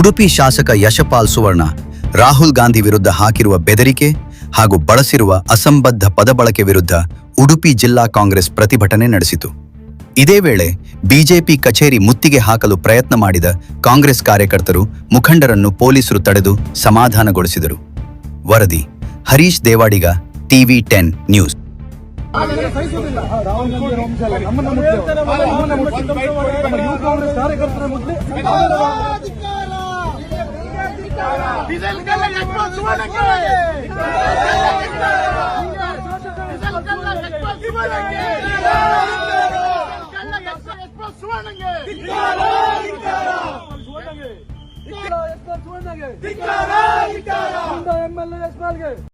ಉಡುಪಿ ಶಾಸಕ ಯಶಪಾಲ್ ಸುವರ್ಣ ರಾಹುಲ್ ಗಾಂಧಿ ವಿರುದ್ಧ ಹಾಕಿರುವ ಬೆದರಿಕೆ ಹಾಗೂ ಬಳಸಿರುವ ಅಸಂಬದ್ಧ ಪದಬಳಕೆ ವಿರುದ್ಧ ಉಡುಪಿ ಜಿಲ್ಲಾ ಕಾಂಗ್ರೆಸ್ ಪ್ರತಿಭಟನೆ ನಡೆಸಿತು. ಇದೇ ವೇಳೆ ಬಿಜೆಪಿ ಕಚೇರಿ ಮುತ್ತಿಗೆ ಹಾಕಲು ಪ್ರಯತ್ನ ಮಾಡಿದ ಕಾಂಗ್ರೆಸ್ ಕಾರ್ಯಕರ್ತರು ಮುಖಂಡರನ್ನು ಪೊಲೀಸರು ತಡೆದು ಸಮಾಧಾನಗೊಳಿಸಿದರು. ವರದಿ ಹರೀಶ್ ದೇವಾಡಿಗ, ಟಿವಿ 10 ನ್ಯೂಸ್. ಸುವರ್ಣಗೆ